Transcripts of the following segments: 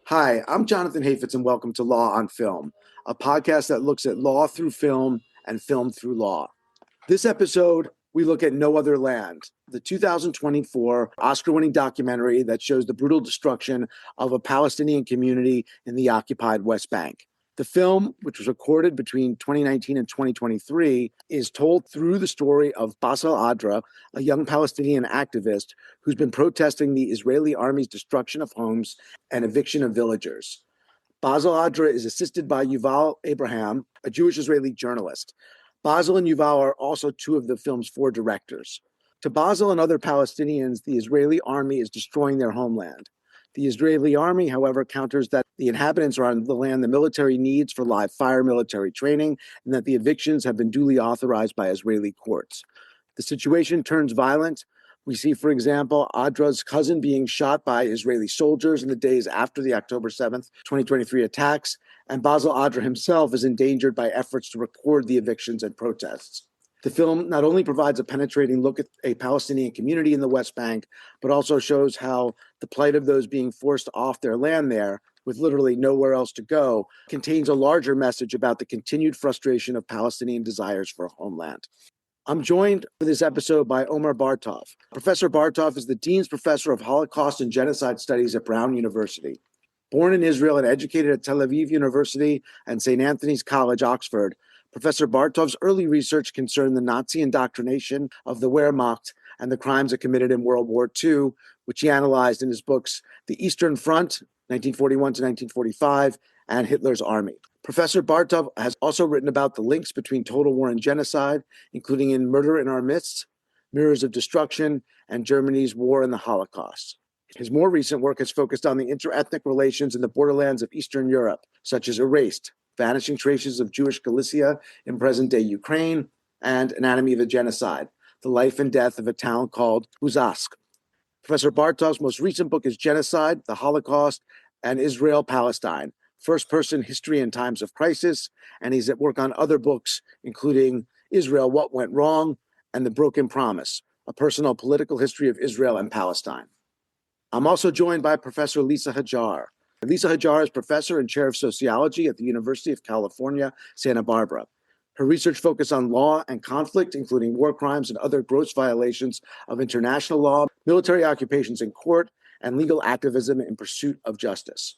Hi, I'm Jonathan Hafetz, and welcome to Law on Film, a podcast that looks at law through film and film through law. This episode, we look at No Other Land, the 2024 Oscar-winning documentary that shows the brutal destruction of a Palestinian community in the occupied West Bank. The film, which was recorded between 2019 and 2023, is told through the story of Basel Adra, a young Palestinian activist who's been protesting the Israeli army's destruction of homes and eviction of villagers. Basel Adra is assisted by Yuval Abraham, a Jewish Israeli journalist. Basel and Yuval are also two of the film's four directors. To Basel and other Palestinians, the Israeli army is destroying their homeland. The Israeli army, however, counters that the inhabitants are on the land the military needs for live fire military training, and that the evictions have been duly authorized by Israeli courts. The situation turns violent. We see, for example, Adra's cousin being shot by Israeli soldiers in the days after the October 7th, 2023 attacks, and Basel Adra himself is endangered by efforts to record the evictions and protests. The film not only provides a penetrating look at a Palestinian community in the West Bank, but also shows how the plight of those being forced off their land there, with literally nowhere else to go, contains a larger message about the continued frustration of Palestinian desires for a homeland. I'm joined for this episode by Omer Bartov. Professor Bartov is the Dean's Professor of Holocaust and Genocide Studies at Brown University. Born in Israel and educated at Tel Aviv University and St. Anthony's College, Oxford, Professor Bartov's early research concerned the Nazi indoctrination of the Wehrmacht and the crimes it committed in World War II, which he analyzed in his books The Eastern Front, 1941 to 1945, and Hitler's Army. Professor Bartov has also written about the links between total war and genocide, including in Murder in Our Midst, Mirrors of Destruction, and Germany's War and the Holocaust. His more recent work has focused on the interethnic relations in the borderlands of Eastern Europe, such as Erased, Vanishing Traces of Jewish Galicia in Present-Day Ukraine, and Anatomy of a Genocide, The Life and Death of a Town Called Uzask. Professor Bartov's most recent book is Genocide, the Holocaust, and Israel-Palestine, First-Person History in Times of Crisis, and he's at work on other books, including Israel, What Went Wrong, and The Broken Promise, A Personal Political History of Israel and Palestine. I'm also joined by Professor Lisa Hajjar. Lisa Hajjar is professor and chair of sociology at the University of California, Santa Barbara. Her research focuses on law and conflict, including war crimes and other gross violations of international law, military occupations in court, and legal activism in pursuit of justice.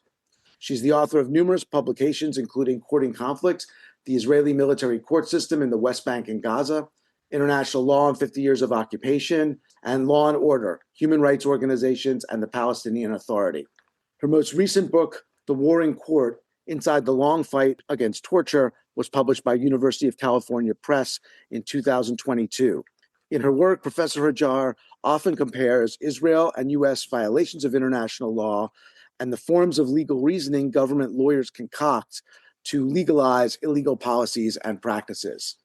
She's the author of numerous publications, including Courting Conflict, the Israeli Military Court System in the West Bank and Gaza, International Law and 50 Years of Occupation, and Law and Order, Human Rights Organizations, and the Palestinian Authority. Her most recent book, The War in Court, Inside the Long Fight Against Torture, was published by University of California Press in 2022. In her work, Professor Hajjar often compares Israel and U.S. violations of international law and the forms of legal reasoning government lawyers concoct to legalize illegal policies and practices.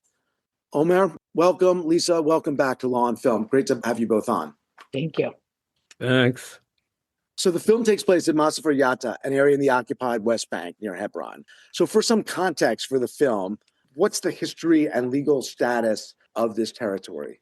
Omer, welcome. Lisa, welcome back to Law on Film. Great to have you both on. Thank you. Thanks. So the film takes place in Masafer Yatta, an area in the occupied West Bank near Hebron. So for some context for the film, what's the history and legal status of this territory?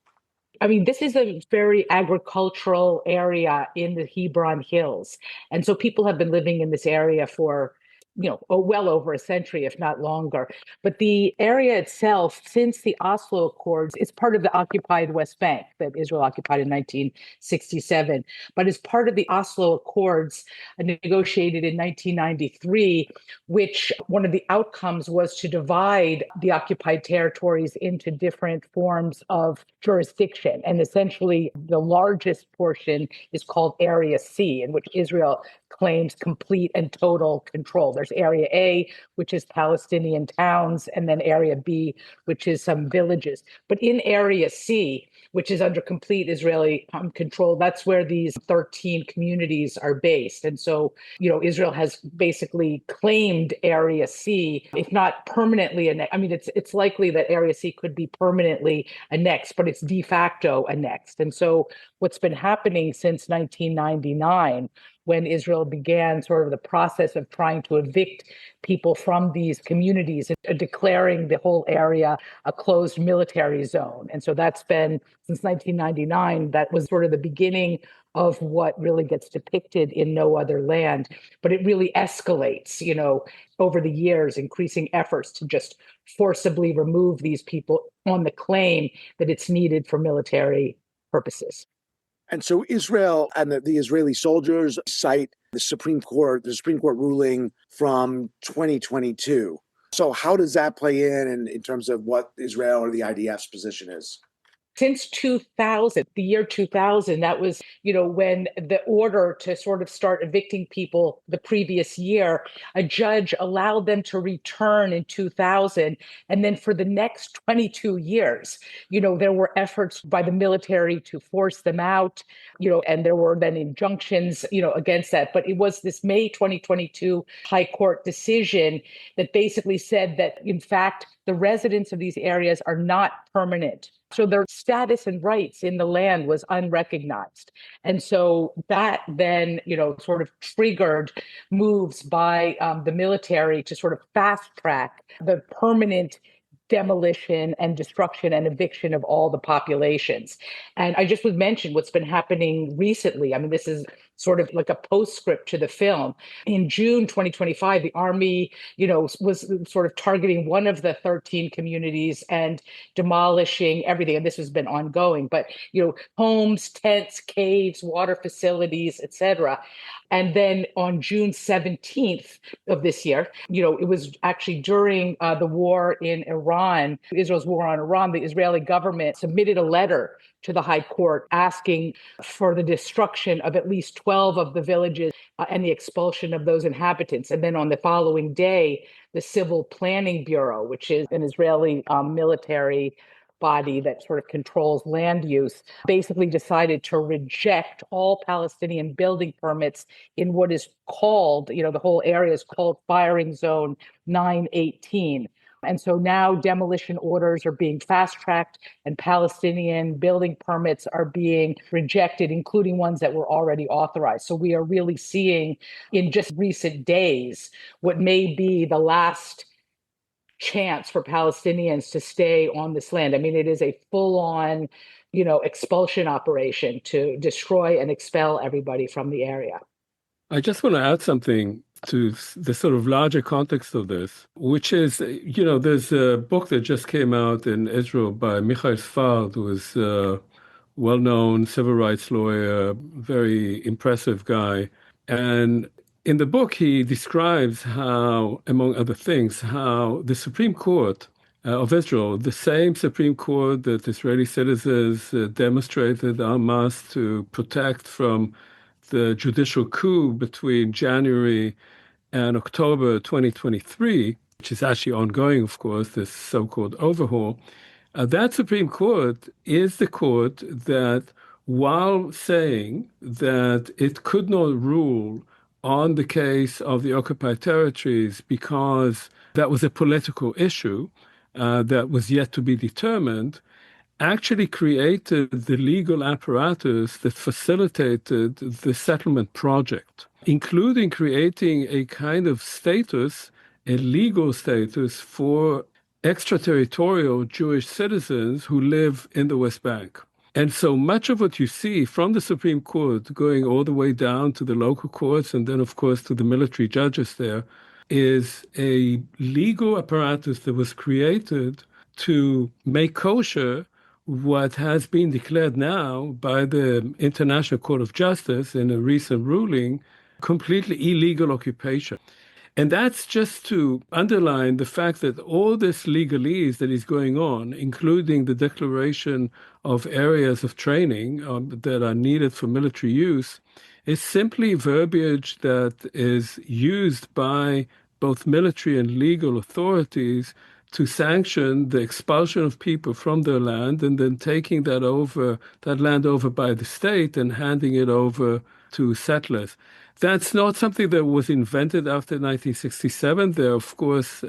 I mean, this is a very agricultural area in the Hebron Hills. And so people have been living in this area for well over a century, if not longer. But the area itself, since the Oslo Accords, it's part of the occupied West Bank that Israel occupied in 1967. But as part of the Oslo Accords negotiated in 1993, which one of the outcomes was to divide the occupied territories into different forms of jurisdiction. And essentially, the largest portion is called Area C, in which Israel claims complete and total control. There's Area A, which is Palestinian towns, and then Area B, which is some villages. But in Area C, which is under complete Israeli control, that's where these 13 communities are based. And so, Israel has basically claimed Area C, if not permanently annexed. I mean, it's likely that Area C could be permanently annexed, but it's de facto annexed. And so what's been happening since 1999 when Israel began sort of the process of trying to evict people from these communities and declaring the whole area a closed military zone. And so that's been since 1999. That was sort of the beginning of what really gets depicted in No Other Land. But it really escalates, over the years, increasing efforts to just forcibly remove these people on the claim that it's needed for military purposes. And so Israel and the Israeli soldiers cite the Supreme Court ruling from 2022. So how does that play in terms of what Israel or the IDF's position is? Since 2000, the year 2000, that was, when the order to sort of start evicting people the previous year, a judge allowed them to return in 2000. And then for the next 22 years, there were efforts by the military to force them out, and there were then injunctions, against that. But it was this May 2022 High Court decision that basically said that, in fact, the residents of these areas are not permanent. So their status and rights in the land was unrecognized. And so that then, sort of triggered moves by the military to sort of fast track the permanent demolition and destruction and eviction of all the populations. And I just would mention what's been happening recently. I mean, this is sort of like a postscript to the film. In June 2025, the army, was sort of targeting one of the 13 communities and demolishing everything. And this has been ongoing, but, homes, tents, caves, water facilities, etc. And then on June 17th of this year, it was actually during the war in Iran, Israel's war on Iran, the Israeli government submitted a letter to the High Court asking for the destruction of at least 12 of the villages and the expulsion of those inhabitants. And then on the following day, the Civil Planning Bureau, which is an Israeli military body that sort of controls land use, basically decided to reject all Palestinian building permits in what is called, the whole area is called Firing Zone 918. And so now demolition orders are being fast-tracked and Palestinian building permits are being rejected, including ones that were already authorized. So we are really seeing in just recent days what may be the last chance for Palestinians to stay on this land. I mean, it is a full-on, expulsion operation to destroy and expel everybody from the area. I just want to add something to the sort of larger context of this, which is, there's a book that just came out in Israel by Michael Sfard, who is a well-known civil rights lawyer, very impressive guy. And in the book, he describes how, among other things, how the Supreme Court of Israel, the same Supreme Court that Israeli citizens demonstrated en masse to protect from the judicial coup between January and October 2023, which is actually ongoing, of course, this so-called overhaul, that Supreme Court is the court that, while saying that it could not rule on the case of the occupied territories because that was a political issue that was yet to be determined, actually created the legal apparatus that facilitated the settlement project, including creating a kind of status, a legal status for extraterritorial Jewish citizens who live in the West Bank. And so much of what you see from the Supreme Court going all the way down to the local courts and then, of course, to the military judges there is a legal apparatus that was created to make kosher what has been declared now by the International Court of Justice in a recent ruling, completely illegal occupation. And that's just to underline the fact that all this legalese that is going on, including the declaration of areas of training that are needed for military use, is simply verbiage that is used by both military and legal authorities to sanction the expulsion of people from their land and then taking that land over by the state and handing it over to settlers. That's not something that was invented after 1967. There are, of course,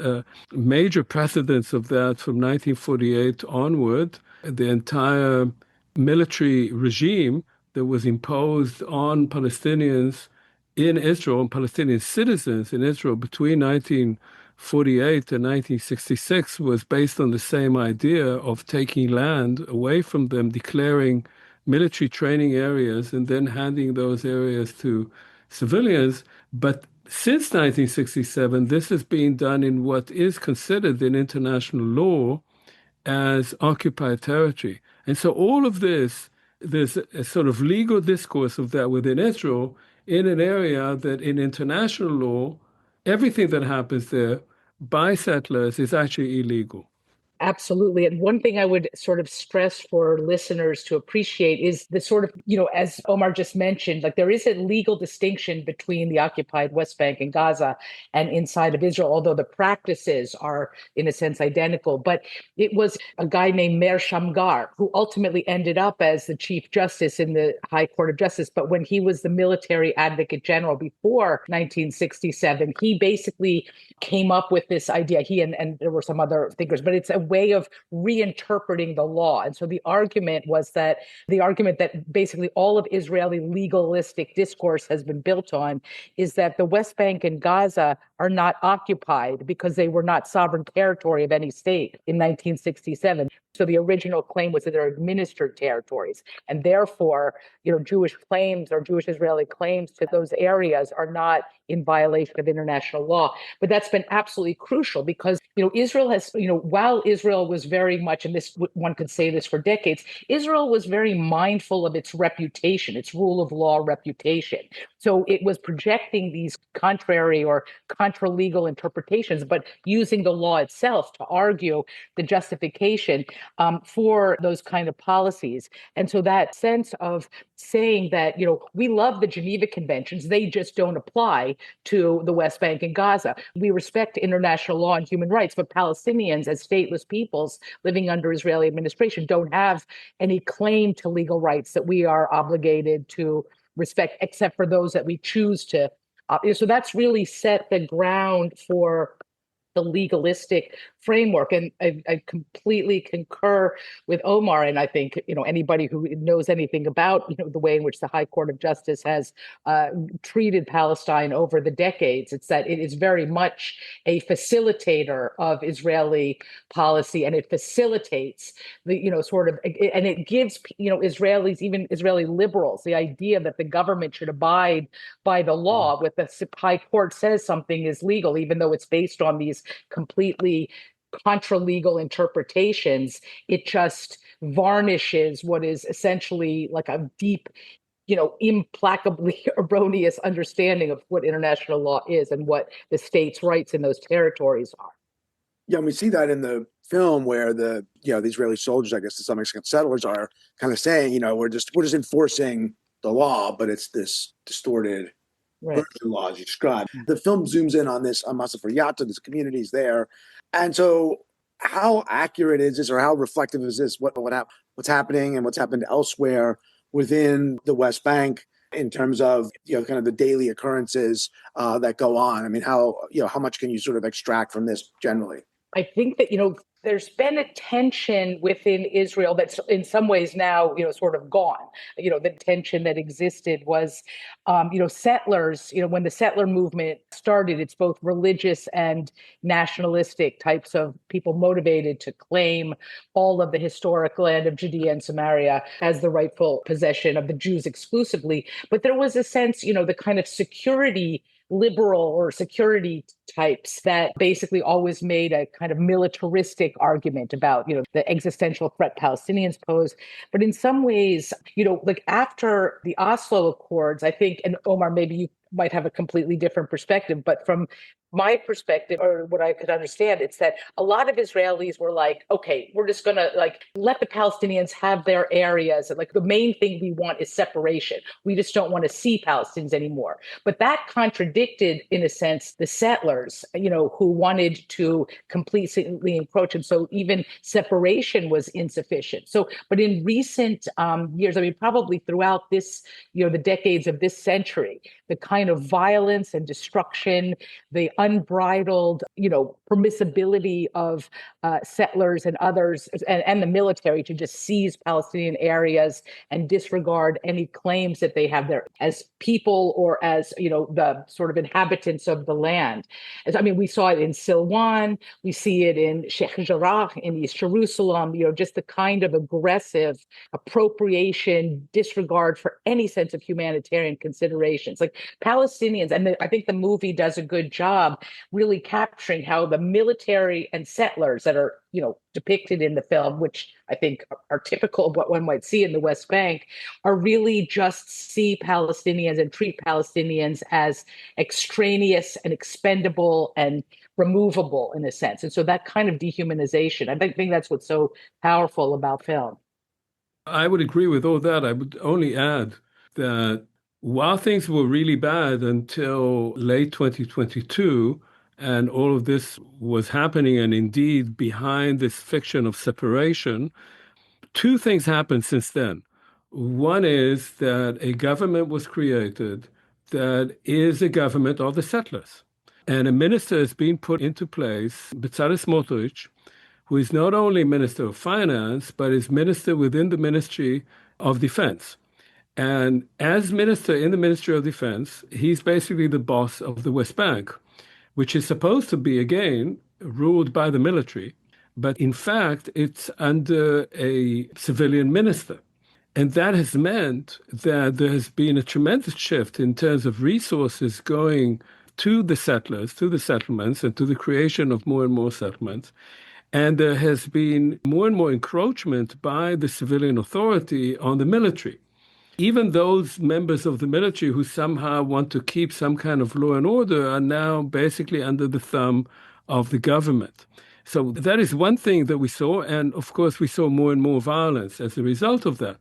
major precedents of that from 1948 onward. The entire military regime that was imposed on Palestinians in Israel and Palestinian citizens in Israel between 1948 and 1966 was based on the same idea of taking land away from them, declaring military training areas, and then handing those areas to civilians. But since 1967, this is being done in what is considered in international law as occupied territory. And so all of this, there's a sort of legal discourse of that within Israel in an area that in international law, everything that happens there by settlers is actually illegal. Absolutely. And one thing I would sort of stress for listeners to appreciate is the sort of, as Omer just mentioned, like there is a legal distinction between the occupied West Bank and Gaza and inside of Israel, although the practices are in a sense identical. But it was a guy named Meir Shamgar who ultimately ended up as the Chief Justice in the High Court of Justice. But when he was the military advocate general before 1967, he basically came up with this idea. He and there were some other thinkers, but it's a way of reinterpreting the law. And so the argument that basically all of Israeli legalistic discourse has been built on is that the West Bank and Gaza are not occupied because they were not sovereign territory of any state in 1967. So the original claim was that they're administered territories. And therefore, Jewish claims or Jewish Israeli claims to those areas are not in violation of international law. But that's been absolutely crucial because, Israel has, while Israel was very much, and this one could say this for decades, Israel was very mindful of its reputation, its rule of law reputation. So it was projecting these contrary or contra-legal interpretations, but using the law itself to argue the justification for those kind of policies. And so that sense of saying that, we love the Geneva Conventions, they just don't apply to the West Bank and Gaza. We respect international law and human rights, but Palestinians as stateless peoples living under Israeli administration don't have any claim to legal rights that we are obligated to respect, except for those that we choose to. So that's really set the ground for the legalistic framework. And I completely concur with Omar. And I think, anybody who knows anything about, the way in which the High Court of Justice has treated Palestine over the decades, it's that it is very much a facilitator of Israeli policy, and it facilitates the, and it gives, Israelis, even Israeli liberals, the idea that the government should abide by the law. With the High Court says something is legal, even though it's based on these completely contra-legal interpretations, it just varnishes what is essentially like a deep, implacably erroneous understanding of what international law is and what the states' rights in those territories are. Yeah, and we see that in the film where the Israeli soldiers, I guess to some extent settlers, are kind of saying, we're just enforcing the law, but it's this distorted version of the law as you described. The film zooms in on Masafer Yatta, this communities there. And so how accurate is this, or how reflective is this, what's happening and what's happened elsewhere within the West Bank in terms of, kind of the daily occurrences that go on? I mean, how much can you sort of extract from this generally? I think that, there's been a tension within Israel that's in some ways now, sort of gone. The tension that existed was, settlers, when the settler movement started, it's both religious and nationalistic types of people motivated to claim all of the historic land of Judea and Samaria as the rightful possession of the Jews exclusively. But there was a sense, the kind of security liberal or security types that basically always made a kind of militaristic argument about, the existential threat Palestinians pose. But in some ways, like after the Oslo Accords, I think, and Omar, maybe you might have a completely different perspective, but from my perspective, or what I could understand, it's that a lot of Israelis were like, okay, we're just going to let the Palestinians have their areas. And the main thing we want is separation. We just don't want to see Palestinians anymore. But that contradicted, in a sense, the settlers. settlers, who wanted to completely encroach. And so even separation was insufficient. So, but in recent years, I mean, probably throughout this, the decades of this century, the kind of violence and destruction, the unbridled, permissibility of settlers and others and the military to just seize Palestinian areas and disregard any claims that they have there as people or as, the sort of inhabitants of the land. I mean, we saw it in Silwan, we see it in Sheikh Jarrah in East Jerusalem, just the kind of aggressive appropriation, disregard for any sense of humanitarian considerations. Like Palestinians, and I think the movie does a good job really capturing how the military and settlers that are, depicted in the film, which I think are typical of what one might see in the West Bank, are really just see Palestinians and treat Palestinians as extraneous and expendable and removable in a sense. And so that kind of dehumanization, I think that's what's so powerful about film. I would agree with all that. I would only add that while things were really bad until late 2022, and all of this was happening, and indeed behind this fiction of separation, two things happened since then. One is that a government was created that is a government of the settlers. And a minister is being put into place, Bezalel Smotrich, who is not only Minister of Finance, but is minister within the Ministry of Defense. And as minister in the Ministry of Defense, he's basically the boss of the West Bank, which is supposed to be, again, ruled by the military. But in fact, it's under a civilian minister. And that has meant that there has been a tremendous shift in terms of resources going to the settlers, to the settlements, and to the creation of more and more settlements. And there has been more and more encroachment by the civilian authority on the military. Even those members of the military who somehow want to keep some kind of law and order are now basically under the thumb of the government. So that is one thing that we saw. And of course, we saw more and more violence as a result of that.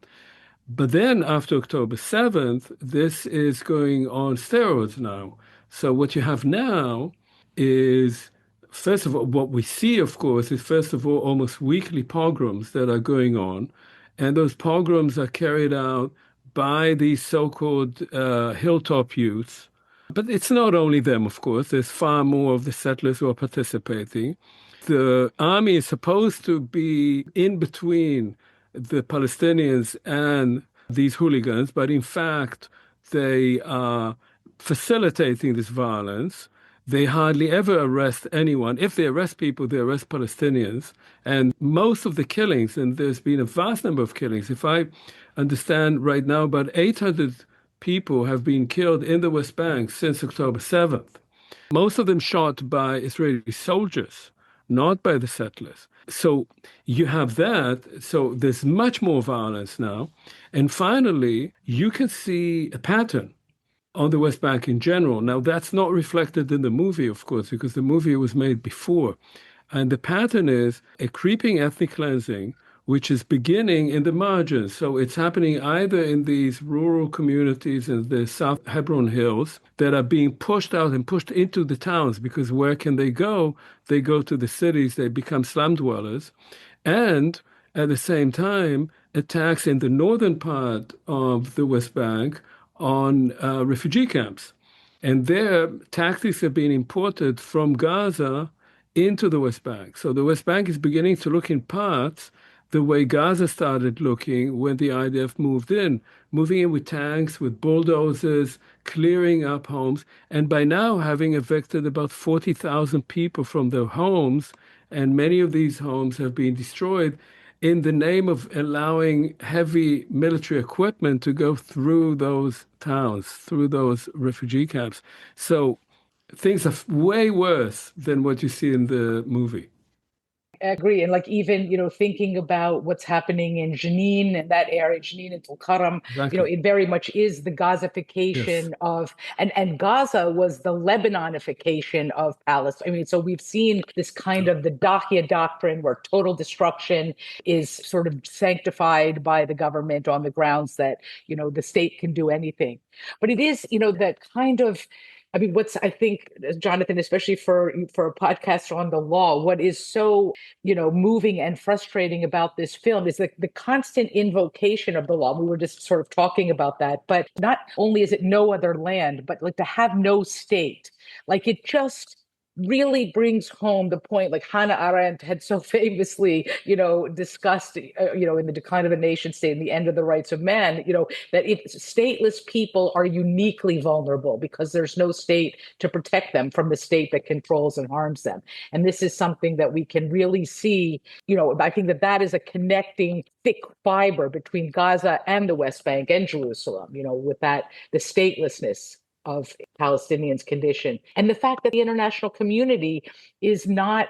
But then after October 7th, this is going on steroids now. So what you have now is, first of all, what we see, of course, is first of all, almost weekly pogroms that are going on. And those pogroms are carried out by these so-called hilltop youths. But it's not only them, of course. There's far more of the settlers who are participating. The army is supposed to be in between the Palestinians and these hooligans, but in fact, they are facilitating this violence. They hardly ever arrest anyone. If they arrest people, they arrest Palestinians. And most of the killings, and there's been a vast number of killings, if I understand right now, about 800 people have been killed in the West Bank since October 7th. Most of them shot by Israeli soldiers, not by the settlers. So you have that. So there's much more violence now. And finally, you can see a pattern on the West Bank in general. Now, that's not reflected in the movie, of course, because the movie was made before. And the pattern is a creeping ethnic cleansing, which is beginning in the margins. So it's happening either in these rural communities in the South Hebron Hills that are being pushed out and pushed into the towns, because where can they go? They go to the cities, they become slum dwellers. And at the same time, attacks in the northern part of the West Bank on refugee camps. And their tactics have been imported from Gaza into the West Bank. So the West Bank is beginning to look in parts the way Gaza started looking when the IDF moving in with tanks, with bulldozers, clearing up homes, and by now having evicted about 40,000 people from their homes, and many of these homes have been destroyed in the name of allowing heavy military equipment to go through those towns, through those refugee camps. So things are way worse than what you see in the movie. I agree. And like even, thinking about what's happening in Jenin and that area, Jenin and Tulkarm, Exactly. it very much is the Yes. Gazafication of, and Gaza was the Lebanonification of Palestine. I mean, so we've seen this kind of the Dahya doctrine where total destruction is sort of sanctified by the government on the grounds that, the state can do anything. But it is, that kind of I mean, I think, Jonathan, especially for a podcast on the law, what is so, moving and frustrating about this film is the constant invocation of the law. We were just sort of talking about that, but not only is it no other land, but like to have no state, like it just really brings home the point, like Hannah Arendt had so famously, discussed, in The Decline of a Nation State and the End of the Rights of Man, that stateless people are uniquely vulnerable because there's no state to protect them from the state that controls and harms them. And this is something that we can really see, I think that is a connecting thick fiber between Gaza and the West Bank and Jerusalem, with the statelessness of Palestinians' condition. And the fact that the international community is not,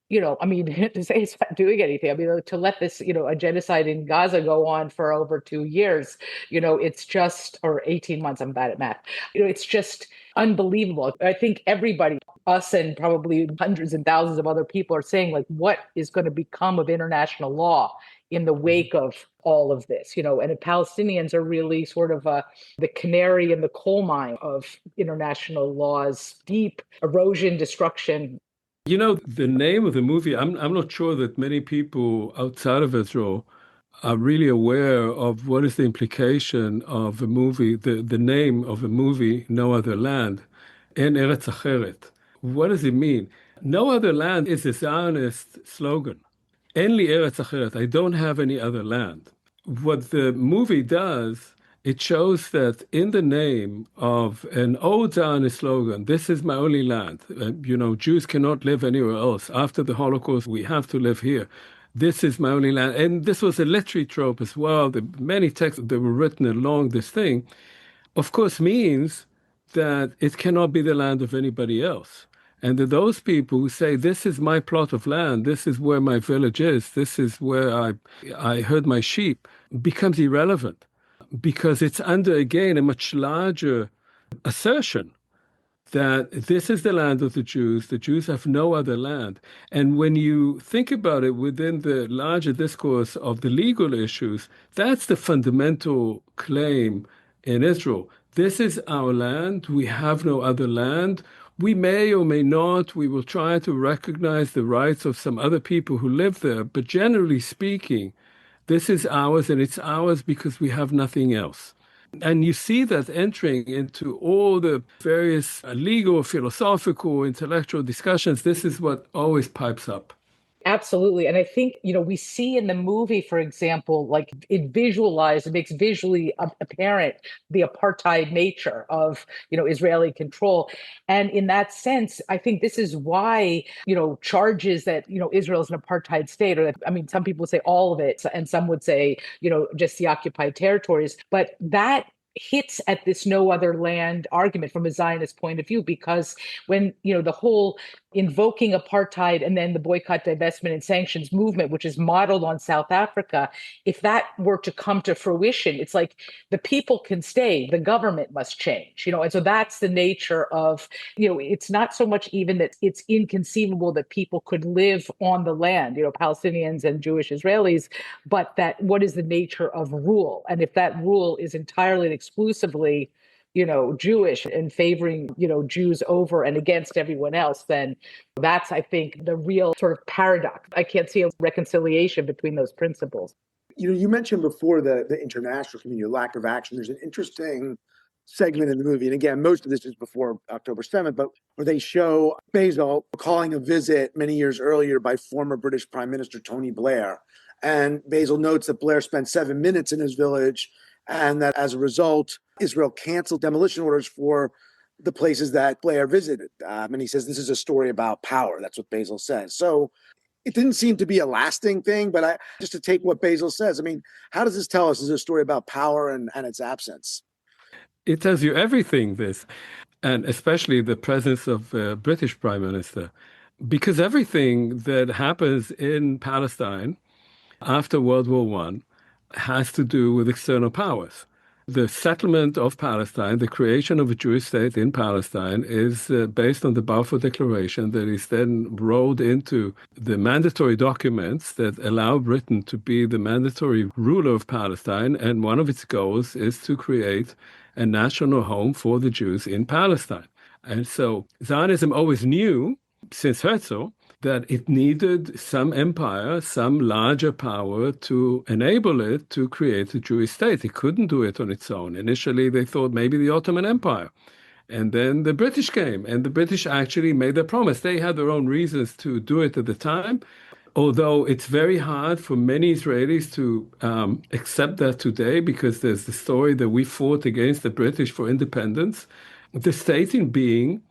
to say it's not doing anything. I mean, to let this, a genocide in Gaza go on for over 2 years, it's just, or 18 months, I'm bad at math, it's just unbelievable. I think everybody, us and probably hundreds and thousands of other people, are saying, like, what is going to become of international law in the wake of all of this, and the Palestinians are really sort of the canary in the coal mine of international law's deep erosion, destruction. The name of the movie, I'm not sure that many people outside of Israel are really aware of what is the implication of a movie, the name of a movie, No Other Land, En Eretz Acheret. What does it mean? No Other Land is a Zionist slogan. En li Eretz Acheret, I don't have any other land. What the movie does, it shows that in the name of an old Zionist slogan, this is my only land. Jews cannot live anywhere else. After the Holocaust, we have to live here. This is my only land. And this was a literary trope as well. The many texts that were written along this thing, of course, means that it cannot be the land of anybody else. And that those people who say, this is my plot of land, this is where my village is, this is where I herd my sheep, becomes irrelevant because it's under, again, a much larger assertion that this is the land of the Jews have no other land. And when you think about it within the larger discourse of the legal issues, that's the fundamental claim in Israel. This is our land, we have no other land. We may or may not, we will try to recognize the rights of some other people who live there, but generally speaking, this is ours, and it's ours because we have nothing else. And you see that entering into all the various legal, philosophical, intellectual discussions. This is what always pipes up. Absolutely. And I think, we see in the movie, for example, like it makes visually apparent the apartheid nature of, Israeli control. And in that sense, I think this is why, charges that, Israel is an apartheid state, or that, I mean, some people say all of it, and some would say, just the occupied territories, but that hits at this no other land argument from a Zionist point of view, because when, the whole invoking apartheid and then the boycott, divestment, and sanctions movement, which is modeled on South Africa, if that were to come to fruition, it's like the people can stay, the government must change, and so that's the nature of, it's not so much even that it's inconceivable that people could live on the land, Palestinians and Jewish Israelis, but that what is the nature of rule? And if that rule is entirely and exclusively Jewish and favoring, Jews over and against everyone else, then that's, I think, the real sort of paradox. I can't see a reconciliation between those principles. You mentioned before the international community, lack of action. There's an interesting segment in the movie, and again, most of this is before October 7th, but where they show Basel calling a visit many years earlier by former British Prime Minister Tony Blair. And Basel notes that Blair spent 7 minutes in his village, and that as a result, Israel canceled demolition orders for the places that Blair visited. And he says this is a story about power. That's what Basel says. So it didn't seem to be a lasting thing, but just to take what Basel says, I mean, how does this tell us? Is it a story about power and its absence? It tells you everything, this, and especially the presence of a British Prime Minister, because everything that happens in Palestine after World War I has to do with external powers. The settlement of Palestine, the creation of a Jewish state in Palestine, is based on the Balfour Declaration that is then rolled into the mandatory documents that allow Britain to be the mandatory ruler of Palestine. And one of its goals is to create a national home for the Jews in Palestine. And so Zionism always knew, since Herzl, that it needed some empire, some larger power to enable it to create a Jewish state. It couldn't do it on its own. Initially, they thought maybe the Ottoman Empire. And then the British came, and the British actually made their promise. They had their own reasons to do it at the time, although it's very hard for many Israelis to accept that today, because there's the story that we fought against the British for independence. The state in being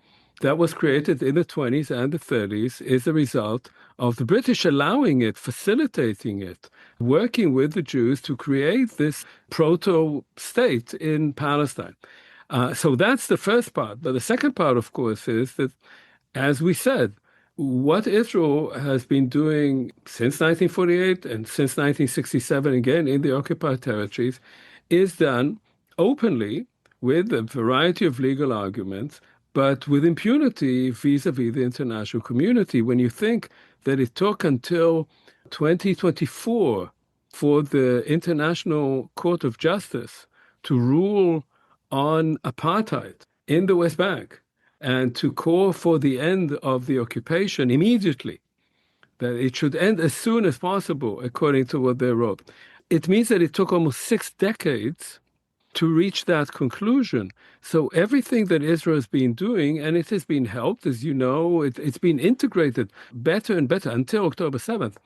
that was created in the 20s and the 30s is a result of the British allowing it, facilitating it, working with the Jews to create this proto-state in Palestine. So that's the first part. But the second part, of course, is that, as we said, what Israel has been doing since 1948 and since 1967, again, in the occupied territories, is done openly with a variety of legal arguments, but with impunity vis-a-vis the international community. When you think that it took until 2024 for the International Court of Justice to rule on apartheid in the West Bank and to call for the end of the occupation immediately, that it should end as soon as possible, according to what they wrote. It means that it took almost 6 decades to reach that conclusion. So everything that Israel has been doing, and it has been helped, as you know, it's been integrated better and better until October 7th,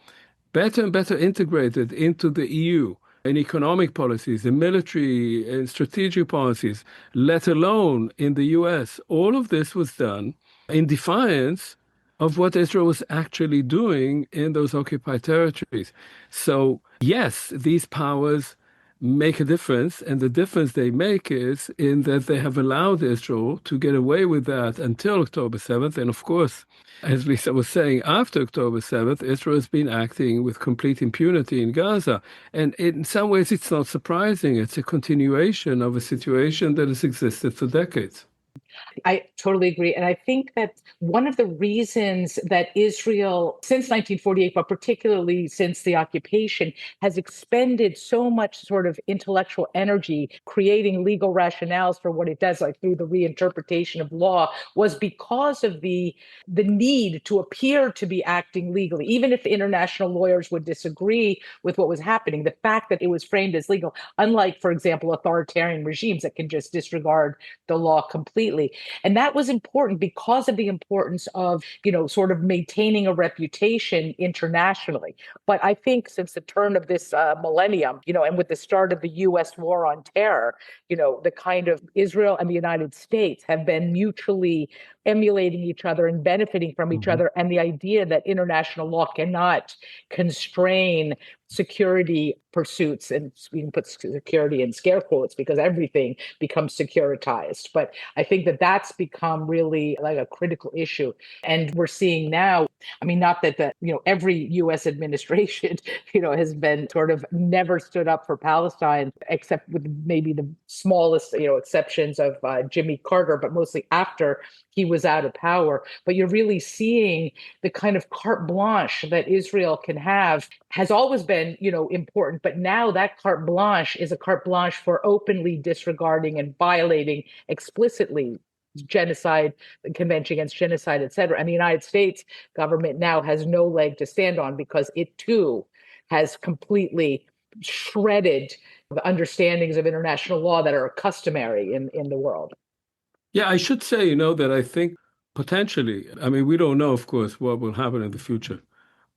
better and better integrated into the EU in economic policies, in military and strategic policies, let alone in the US. All of this was done in defiance of what Israel was actually doing in those occupied territories. So yes, these powers make a difference, and the difference they make is in that they have allowed Israel to get away with that until October 7th. And of course, as Lisa was saying, after October 7th, Israel has been acting with complete impunity in Gaza. And in some ways, it's not surprising. It's a continuation of a situation that has existed for decades. I totally agree. And I think that one of the reasons that Israel, since 1948, but particularly since the occupation, has expended so much sort of intellectual energy creating legal rationales for what it does, like through the reinterpretation of law, was because of the need to appear to be acting legally. Even if international lawyers would disagree with what was happening, the fact that it was framed as legal, unlike, for example, authoritarian regimes that can just disregard the law completely. And that was important because of the importance of, sort of maintaining a reputation internationally. But I think since the turn of this millennium, and with the start of the U.S. war on terror, the kind of Israel and the United States have been mutually emulating each other and benefiting from each other. And the idea that international law cannot constrain security pursuits, and we can put security in scare quotes because everything becomes securitized. But I think that that's become really like a critical issue. And we're seeing now, I mean, not that every U.S. administration, has been sort of never stood up for Palestine, except with maybe the smallest, exceptions of Jimmy Carter, but mostly after he was out of power. But you're really seeing the kind of carte blanche that Israel can have has always been, important. But now that carte blanche is a carte blanche for openly disregarding and violating explicitly genocide, the Convention Against Genocide, et cetera. And the United States government now has no leg to stand on because it too has completely shredded the understandings of international law that are customary in the world. Yeah, I should say, that I think potentially, I mean, we don't know, of course, what will happen in the future,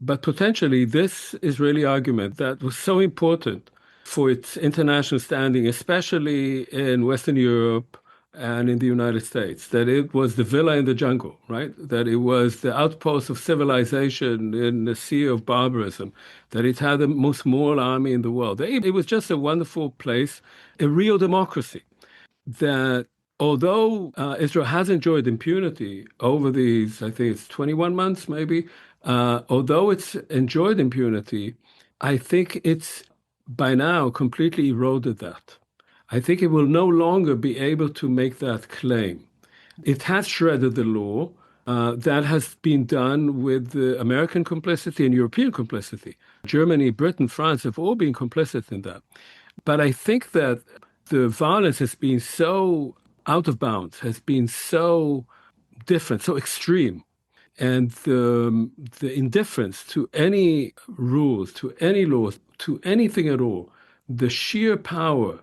but potentially this Israeli argument that was so important for its international standing, especially in Western Europe and in the United States, that it was the villa in the jungle, right? That it was the outpost of civilization in the sea of barbarism, that it had the most moral army in the world. It was just a wonderful place, a real democracy, that although Israel has enjoyed impunity over these, I think it's 21 months maybe, although it's enjoyed impunity, I think it's by now completely eroded that. I think it will no longer be able to make that claim. It has shredded the law. That has been done with American complicity and European complicity. Germany, Britain, France have all been complicit in that. But I think that the violence has been so out of bounds, has been so different, so extreme. And the indifference to any rules, to any laws, to anything at all, the sheer power,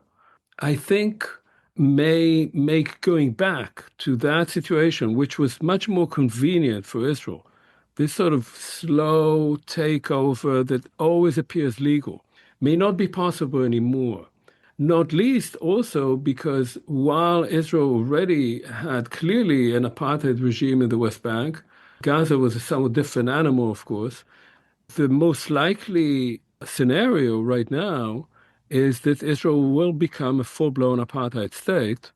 I think, may make going back to that situation, which was much more convenient for Israel, this sort of slow takeover that always appears legal, may not be possible anymore. Not least also because while Israel already had clearly an apartheid regime in the West Bank, Gaza was a somewhat different animal, of course. The most likely scenario right now is that Israel will become a full-blown apartheid state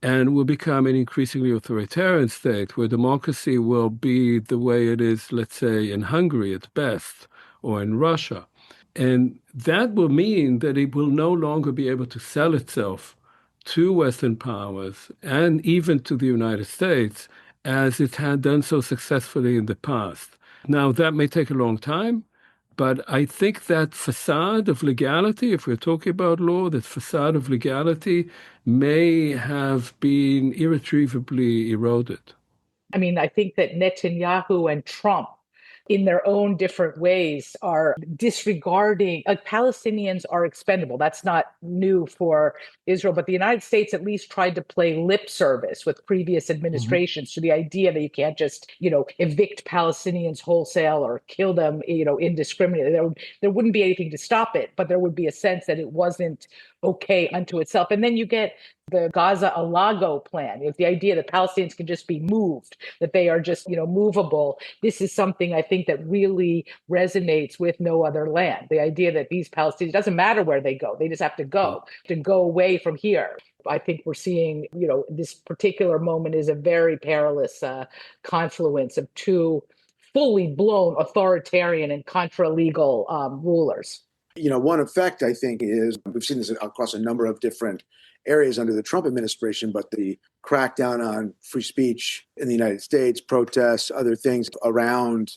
and will become an increasingly authoritarian state where democracy will be the way it is, let's say, in Hungary at best, or in Russia. And that will mean that it will no longer be able to sell itself to Western powers and even to the United States as it had done so successfully in the past. Now, that may take a long time, but I think that facade of legality, if we're talking about law, that facade of legality may have been irretrievably eroded. I mean, I think that Netanyahu and Trump, in their own different ways, are disregarding, like, Palestinians are expendable. That's not new for Israel, but the United States at least tried to play lip service with previous administrations to the idea that you can't just, evict Palestinians wholesale or kill them, indiscriminately. There wouldn't be anything to stop it, but there would be a sense that it wasn't okay unto itself. And then you get the Gaza Alago plan, the idea that Palestinians can just be moved, that they are just, movable. This is something I think that really resonates with no other land. The idea that these Palestinians, it doesn't matter where they go, they just have to go away from here. I think we're seeing, this particular moment is a very perilous confluence of two fully blown authoritarian and contra-legal rulers. One effect, I think, is we've seen this across a number of different areas under the Trump administration, but the crackdown on free speech in the United States, protests, other things around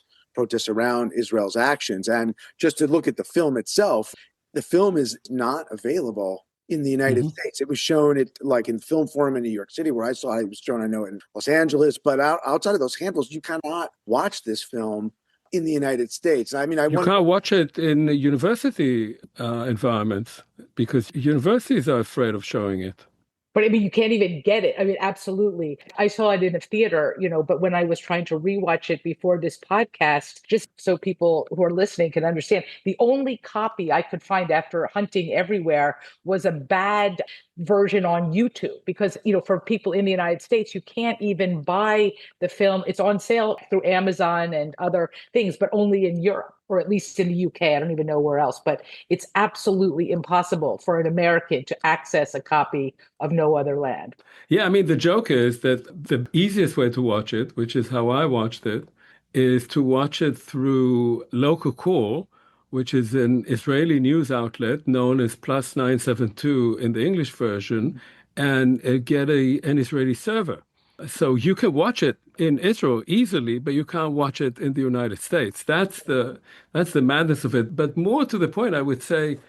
Israel's actions. And just to look at the film itself, the film is not available in the United States. It was shown in Film Forum in New York City, where I saw it. It was shown, I know, in Los Angeles, but outside of those handfuls, you cannot watch this film in the United States. I mean, you can't watch it in university environments because universities are afraid of showing it. But I mean, you can't even get it. I mean, absolutely. I saw it in a theater, but when I was trying to rewatch it before this podcast, just so people who are listening can understand, the only copy I could find after hunting everywhere was a bad version on YouTube because, for people in the United States, you can't even buy the film. It's on sale through Amazon and other things, but only in Europe, or at least in the UK. I don't even know where else, but it's absolutely impossible for an American to access a copy of No Other Land. Yeah, I mean, the joke is that the easiest way to watch it, which is how I watched it, is to watch it through local call, which is an Israeli news outlet known as Plus 972 in the English version, and get an Israeli server. So you can watch it in Israel easily, but you can't watch it in the United States. That's the madness of it. But more to the point, I would say,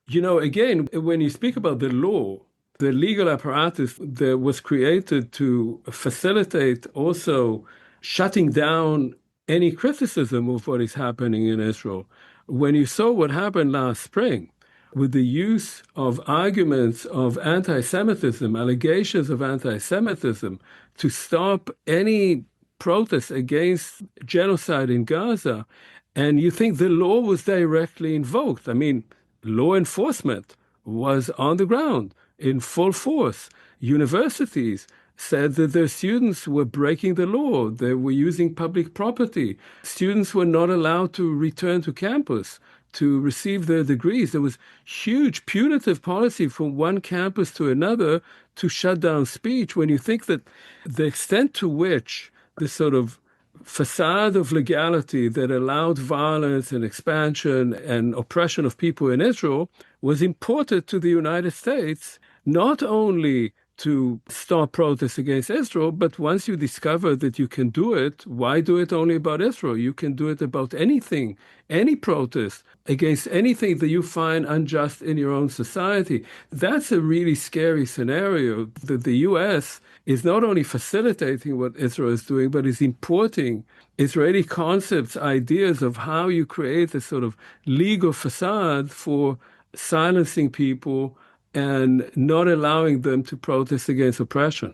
again, when you speak about the law, the legal apparatus that was created to facilitate also shutting down any criticism of what is happening in Israel. When you saw what happened last spring with the use of arguments of anti-Semitism, allegations of anti-Semitism, to stop any protest against genocide in Gaza, and you think the law was directly invoked. I mean, law enforcement was on the ground in full force. Universities said that their students were breaking the law. They were using public property. Students were not allowed to return to campus to receive their degrees. There was huge punitive policy from one campus to another to shut down speech. When you think that the extent to which this sort of facade of legality that allowed violence and expansion and oppression of people in Israel was imported to the United States, not only to stop protests against Israel. But once you discover that you can do it, why do it only about Israel? You can do it about anything, any protest against anything that you find unjust in your own society. That's a really scary scenario that the U.S. is not only facilitating what Israel is doing, but is importing Israeli concepts, ideas of how you create a sort of legal facade for silencing people and not allowing them to protest against oppression.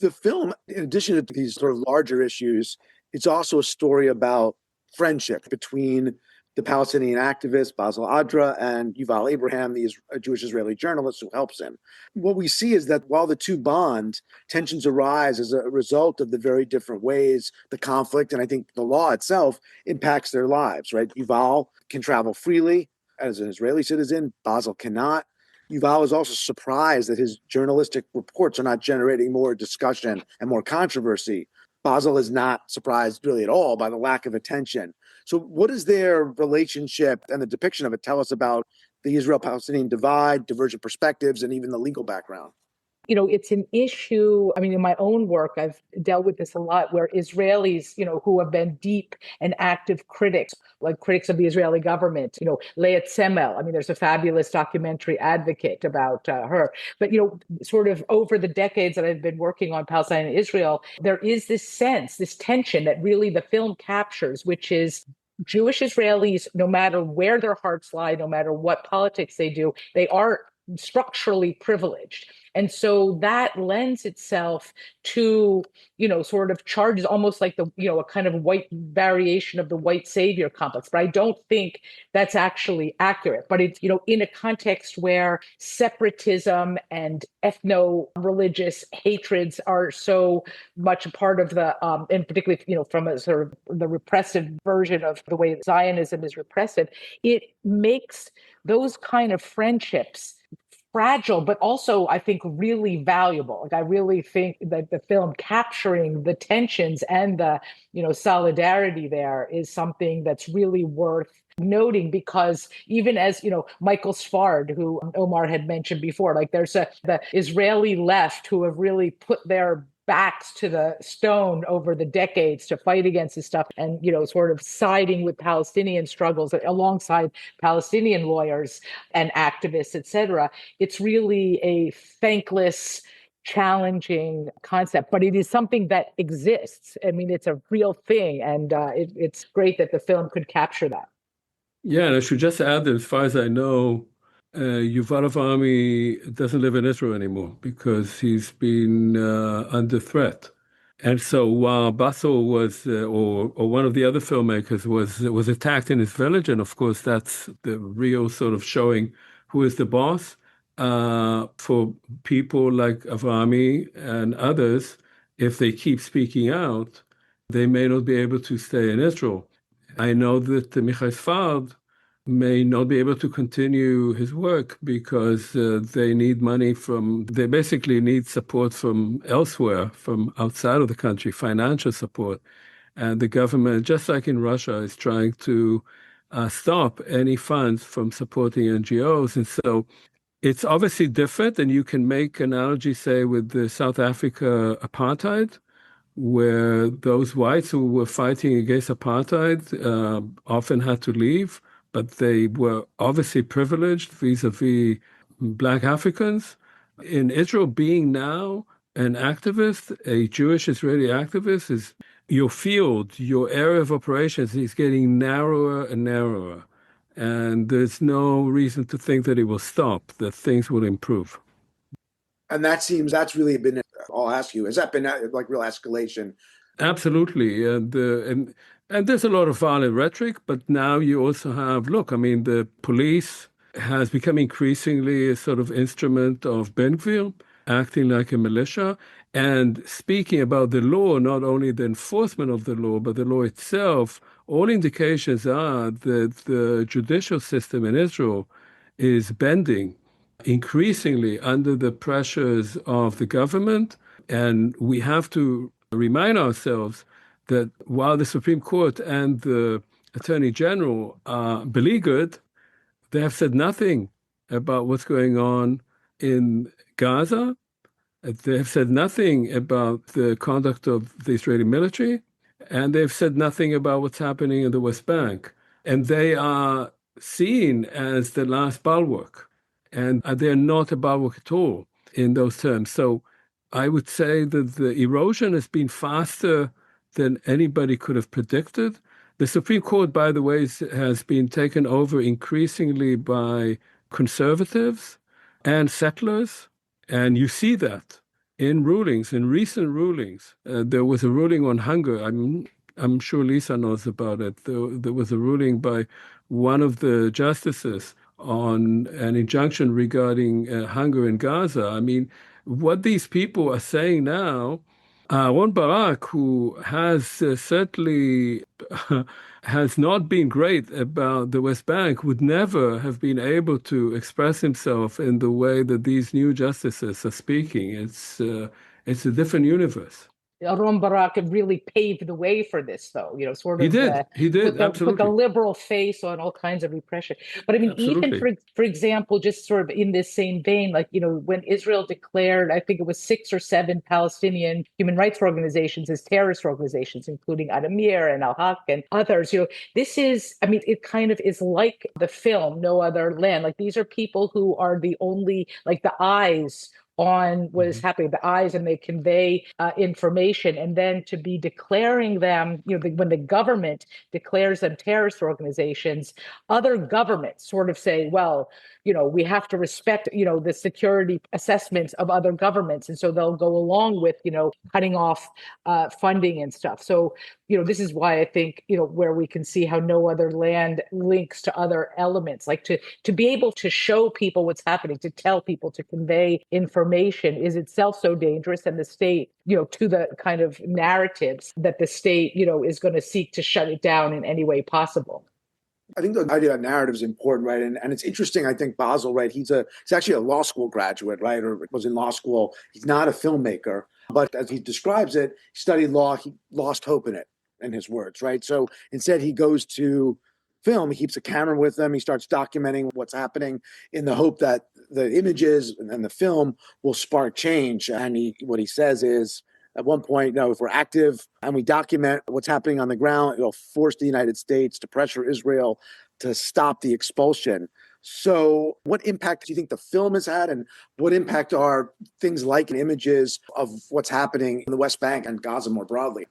The film, in addition to these sort of larger issues, it's also a story about friendship between the Palestinian activist Basel Adra and Yuval Abraham, the Jewish Israeli journalist who helps him. What we see is that while the two bond, tensions arise as a result of the very different ways the conflict, and I think the law itself, impacts their lives, right? Yuval can travel freely as an Israeli citizen, Basel cannot. Yuval is also surprised that his journalistic reports are not generating more discussion and more controversy. Basel is not surprised really at all by the lack of attention. So what is their relationship and the depiction of it tell us about the Israel-Palestinian divide, divergent perspectives, and even the legal background? It's an issue. I mean, in my own work, I've dealt with this a lot where Israelis, who have been deep and active critics, like critics of the Israeli government, Leah Semel. I mean, there's a fabulous documentary Advocate about her. But, sort of over the decades that I've been working on Palestine and Israel, there is this sense, this tension that really the film captures, which is Jewish Israelis, no matter where their hearts lie, no matter what politics they do, they are structurally privileged. And so that lends itself to, sort of charges almost like a kind of white variation of the white savior complex. But I don't think that's actually accurate. But it's, in a context where separatism and ethno-religious hatreds are so much a part of the, and particularly, from a sort of the repressive version of the way Zionism is repressive, it makes those kind of friendships fragile, but also I think really valuable. Like I really think that the film capturing the tensions and the, solidarity there is something that's really worth noting, because even as, Michael Sfard, who Omer had mentioned before, like there's the Israeli left who have really put their backs to the stone over the decades to fight against this stuff and, sort of siding with Palestinian struggles alongside Palestinian lawyers and activists, et cetera. It's really a thankless, challenging concept, but it is something that exists. I mean, it's a real thing. And it's great that the film could capture that. Yeah, and I should just add that as far as I know, Yuval Abraham doesn't live in Israel anymore because he's been under threat. And so while Basel was, or one of the other filmmakers was attacked in his village, and of course that's the real sort of showing who is the boss. For people like Avrami and others, if they keep speaking out, they may not be able to stay in Israel. I know that Michael Sfard may not be able to continue his work because they need money they basically need support from elsewhere, from outside of the country, financial support. And the government, just like in Russia, is trying to stop any funds from supporting NGOs. And so it's obviously different, and you can make analogy, say, with the South Africa apartheid, where those whites who were fighting against apartheid often had to leave, but they were obviously privileged vis-a-vis Black Africans. In Israel, being now an activist, a Jewish Israeli activist, is your field, your area of operations is getting narrower and narrower. And there's no reason to think that it will stop, that things will improve. And that's really been, I'll ask you, has that been like real escalation? Absolutely. And there's a lot of violent rhetoric, but now you also have, look, I mean, the police has become increasingly a sort of instrument of Ben Gvir, acting like a militia, and speaking about the law, not only the enforcement of the law, but the law itself. All indications are that the judicial system in Israel is bending increasingly under the pressures of the government. And we have to remind ourselves that while the Supreme Court and the Attorney General are beleaguered, they have said nothing about what's going on in Gaza They've said nothing about the conduct of the Israeli military, and they've said nothing about what's happening in the West Bank. And they are seen as the last bulwark, and they're not a bulwark at all in those terms. So I would say that the erosion has been faster than anybody could have predicted. The Supreme Court, by the way, has been taken over increasingly by conservatives and settlers. And you see that in rulings, in recent rulings. There was a ruling on hunger. I'm sure Lisa knows about it. There was a ruling by one of the justices on an injunction regarding hunger in Gaza. I mean, what these people are saying now, Ron Barak, who has certainly has not been great about the West Bank, would never have been able to express himself in the way that these new justices are speaking. It's a different universe. Ron Barak really paved the way for this, though, sort He of did. He did. put the Absolutely. liberal face on all kinds of repression. But I mean, even Absolutely. for example, just sort of in this same vein, like, when Israel declared, I think it was 6 or 7 Palestinian human rights organizations as terrorist organizations, including Adamir and Al-Haq and others, this is, I mean, it kind of is like the film, No Other Land. Like, these are people who are the only, like, the eyes on what is happening, the eyes, and they convey information. And then to be declaring them, when the government declares them terrorist organizations, other governments sort of say, well, we have to respect, the security assessments of other governments. And so they'll go along with, cutting off funding and stuff. So, this is why I think, where we can see how No Other Land links to other elements, like to be able to show people what's happening, to tell people, to convey information is itself so dangerous. And the state, to the kind of narratives that the state, is going to seek to shut it down in any way possible. I think the idea of narrative is important, right? And it's interesting. I think Basel, right? He's actually a law school graduate, right? Or was in law school. He's not a filmmaker, but as he describes it, he studied law. He lost hope in it, in his words, right? So instead, he goes to film. He keeps a camera with him. He starts documenting what's happening in the hope that the images and the film will spark change. And what he says is, at one point, if we're active and we document what's happening on the ground, it'll force the United States to pressure Israel to stop the expulsion. So what impact do you think the film has had, and what impact are things like images of what's happening in the West Bank and Gaza more broadly?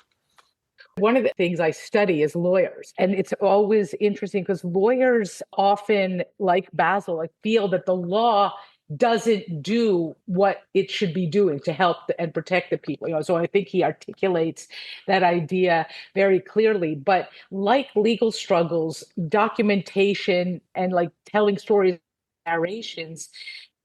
One of the things I study is lawyers. And it's always interesting because lawyers often, like Basel, feel that the law doesn't do what it should be doing to help and protect the people. So I think he articulates that idea very clearly. But like legal struggles, documentation and like telling stories, narrations,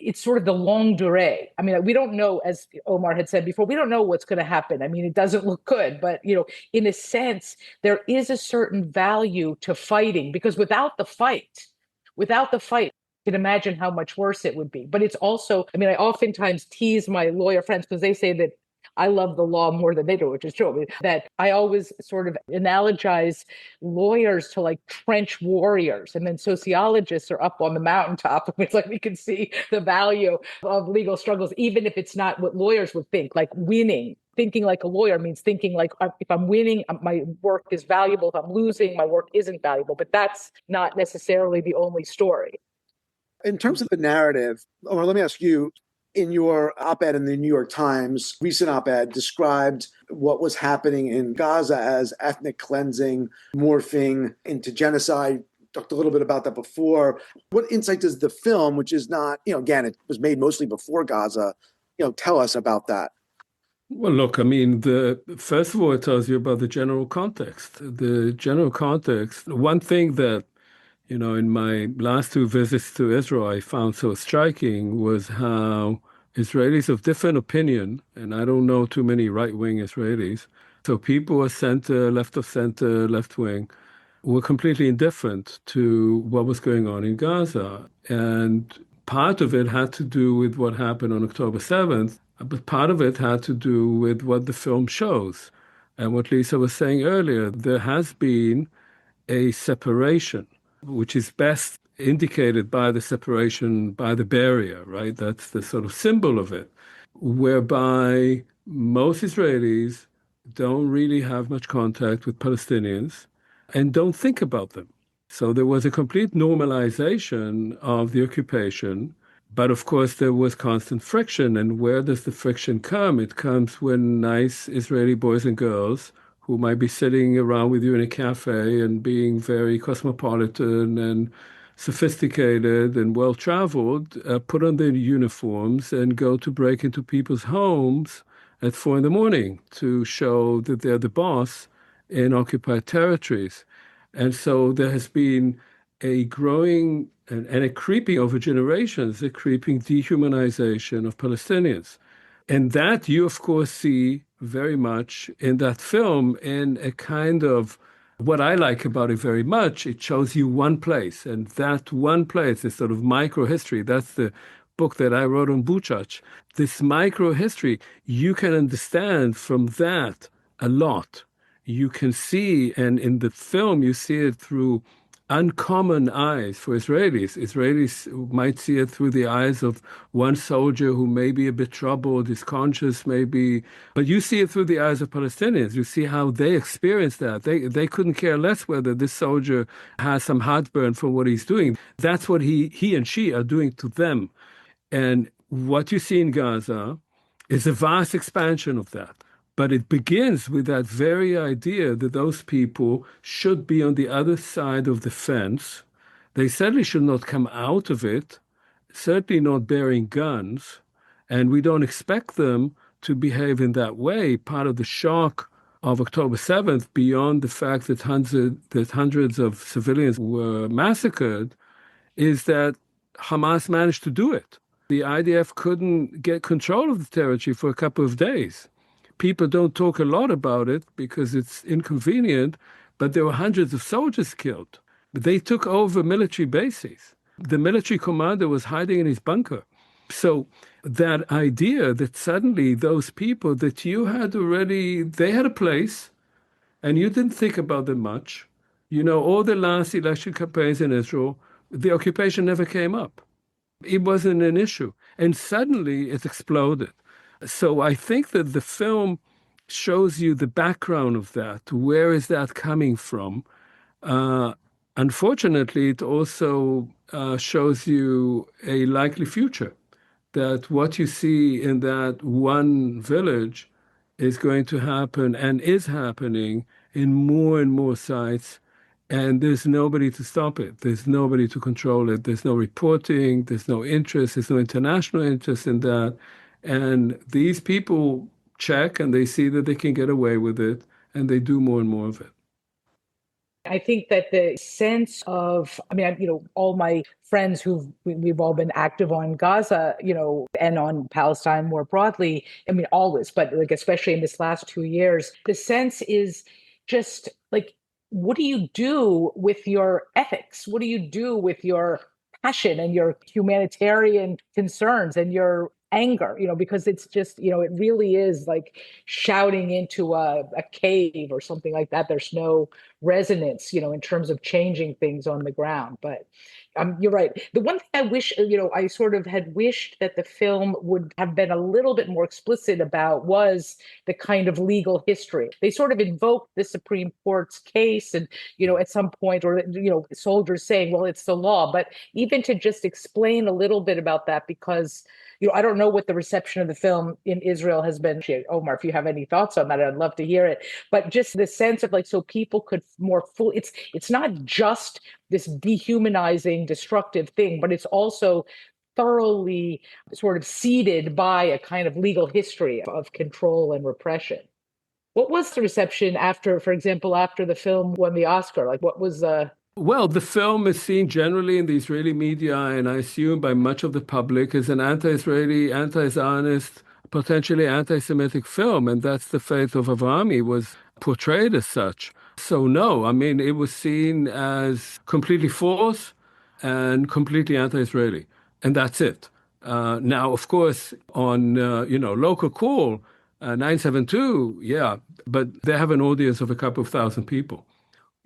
it's sort of the longue durée. I mean, we don't know, as Omer had said before, we don't know what's going to happen. I mean, it doesn't look good, but, in a sense, there is a certain value to fighting, because without the fight, you can imagine how much worse it would be. But it's also, I mean, I oftentimes tease my lawyer friends because they say that I love the law more than they do, which is true. I mean, that I always sort of analogize lawyers to like trench warriors, and then sociologists are up on the mountaintop. It's like we can see the value of legal struggles, even if it's not what lawyers would think. Like winning, thinking like a lawyer means thinking like, if I'm winning, my work is valuable. If I'm losing, my work isn't valuable. But that's not necessarily the only story. In terms of the narrative, or let me ask you, in your op-ed in the New York Times, recent op-ed described what was happening in Gaza as ethnic cleansing, morphing into genocide. Talked a little bit about that before. What insight does the film, which is not, again, it was made mostly before Gaza, tell us about that? Well, look, I mean, first of all, it tells you about the general context. The general context, one thing that in my last 2 visits to Israel, I found so striking was how Israelis of different opinion, and I don't know too many right-wing Israelis, so people are center, left of center, left wing, were completely indifferent to what was going on in Gaza. And part of it had to do with what happened on October 7th, but part of it had to do with what the film shows. And what Lisa was saying earlier, there has been a separation, which is best indicated by the separation, by the barrier, right? That's the sort of symbol of it. whereby most Israelis don't really have much contact with Palestinians and don't think about them. So there was a complete normalization of the occupation. But of course, there was constant friction. And where does the friction come? It comes when nice Israeli boys and girls who might be sitting around with you in a cafe and being very cosmopolitan and sophisticated and well-traveled, put on their uniforms and go to break into people's homes at 4 in the morning to show that they're the boss in occupied territories. And so there has been a growing and a creeping over generations, a creeping dehumanization of Palestinians. And that you, of course, see very much in that film in a kind of what I like about it very much. It shows you one place, and that one place is sort of micro history. That's the book that I wrote on Buchach. This micro history, you can understand from that a lot. You can see, and in the film, you see it through uncommon eyes for Israelis. Israelis might see it through the eyes of one soldier who may be a bit troubled, his conscience may be, but you see it through the eyes of Palestinians. You see how they experience that. They couldn't care less whether this soldier has some heartburn for what he's doing. That's what he and she are doing to them. And what you see in Gaza is a vast expansion of that. But it begins with that very idea that those people should be on the other side of the fence. They certainly should not come out of it, certainly not bearing guns. And we don't expect them to behave in that way. Part of the shock of October 7th, beyond the fact that hundreds of civilians were massacred, is that Hamas managed to do it. The IDF couldn't get control of the territory for a couple of days. People don't talk a lot about it because it's inconvenient, but there were hundreds of soldiers killed. They took over military bases. The military commander was hiding in his bunker. So that idea that suddenly those people that you had already, they had a place and you didn't think about them much. You know, all the last election campaigns in Israel, the occupation never came up. It wasn't an issue. And suddenly it exploded. So I think that the film shows you the background of that. Where is that coming from? Unfortunately, it also shows you a likely future, that what you see in that one village is going to happen and is happening in more and more sites. And there's nobody to stop it. There's nobody to control it. There's no reporting. There's no interest. There's no international interest in that. And these people check and they see that they can get away with it, and they do more and more of it. I think that the sense of, I mean, all my friends we've all been active on Gaza, and on Palestine more broadly. I mean, always, but like, especially in this last 2 years, the sense is just like, what do you do with your ethics? What do you do with your passion and your humanitarian concerns and your anger, because it's just, it really is like shouting into a cave or something like that. There's no resonance, in terms of changing things on the ground. But you're right. The one thing I wish, I sort of had wished that the film would have been a little bit more explicit about was the kind of legal history. They sort of invoked the Supreme Court's case and, at some point, or, soldiers saying, well, it's the law. But even to just explain a little bit about that, because I don't know what the reception of the film in Israel has been. Omer, if you have any thoughts on that, I'd love to hear it. But just the sense of like, so people could more fully, it's not just this dehumanizing, destructive thing, but it's also thoroughly sort of seeded by a kind of legal history of control and repression. What was the reception after, for example, after the film won the Oscar? Like, what was Well, the film is seen generally in the Israeli media, and I assume by much of the public, as an anti-Israeli, anti-Zionist, potentially anti-Semitic film, and that's the fate of Avraham. He was portrayed as such. So no, I mean, it was seen as completely false and completely anti-Israeli, and that's it. Now, of course, on local call, 972, yeah, but they have an audience of a couple of thousand people.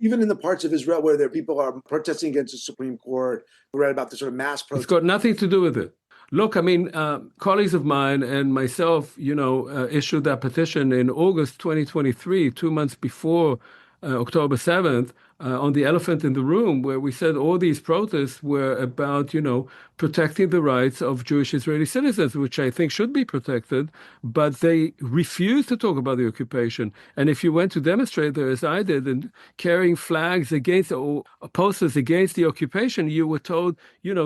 Even in the parts of Israel where there people are protesting against the Supreme Court, we read about the sort of mass protests. It's got nothing to do with it. Look, I mean, colleagues of mine and myself, issued that petition in August 2023, 2 months before October 7th, on the elephant in the room, where we said all these protests were about, protecting the rights of Jewish Israeli citizens, which I think should be protected, but they refused to talk about the occupation. And if you went to demonstrate there, as I did, and carrying flags against or posters against the occupation, you were told,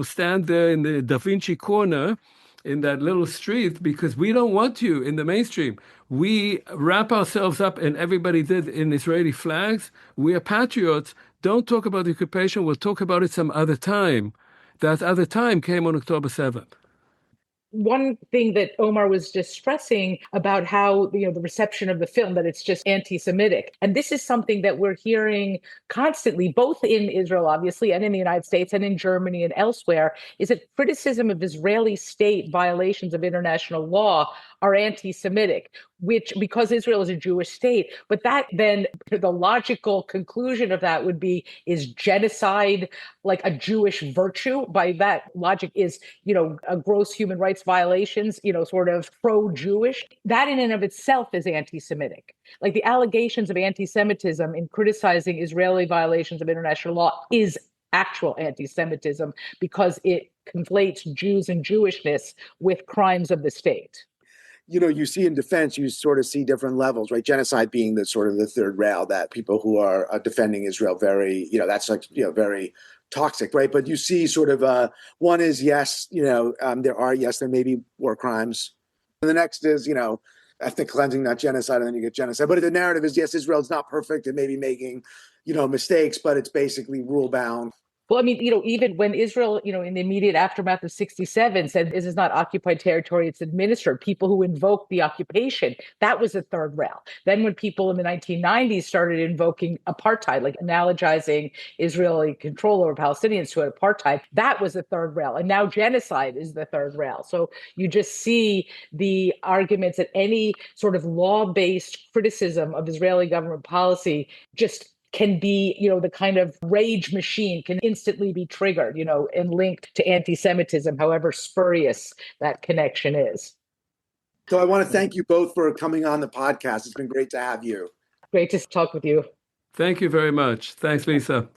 stand there in the Da Vinci corner in that little street because we don't want you in the mainstream. We wrap ourselves up, and everybody did, in Israeli flags. We are patriots. Don't talk about the occupation. We'll talk about it some other time. That other time came on October 7th. One thing that Omer was just stressing about how, the reception of the film, that it's just anti-Semitic. And this is something that we're hearing constantly, both in Israel, obviously, and in the United States and in Germany and elsewhere, is that criticism of Israeli state violations of international law are anti-Semitic, which, because Israel is a Jewish state, but that then the logical conclusion of that would be, is genocide like a Jewish virtue? By that logic, is, a gross human rights violations, sort of pro-Jewish? That in and of itself is anti-Semitic. Like the allegations of anti-Semitism in criticizing Israeli violations of international law is actual anti-Semitism because it conflates Jews and Jewishness with crimes of the state. You see in defense, you sort of see different levels, right? Genocide being the sort of the third rail, that people who are defending Israel very, that's like, very toxic, right? But you see sort of one is, yes, there may be war crimes. And the next is, ethnic cleansing, not genocide, and then you get genocide. But the narrative is, yes, Israel's not perfect. It may be making, mistakes, but it's basically rule bound. Well, I mean, even when Israel, in the immediate aftermath of 67 said this is not occupied territory, it's administered, people who invoked the occupation, that was the third rail. Then when people in the 1990s started invoking apartheid, like analogizing Israeli control over Palestinians to apartheid, that was the third rail. And now genocide is the third rail. So you just see the arguments that any sort of law-based criticism of Israeli government policy just can be, the kind of rage machine can instantly be triggered, and linked to anti-Semitism, however spurious that connection is. So I want to thank you both for coming on the podcast. It's been great to have you. Great to talk with you. Thank you very much. Thanks, Lisa.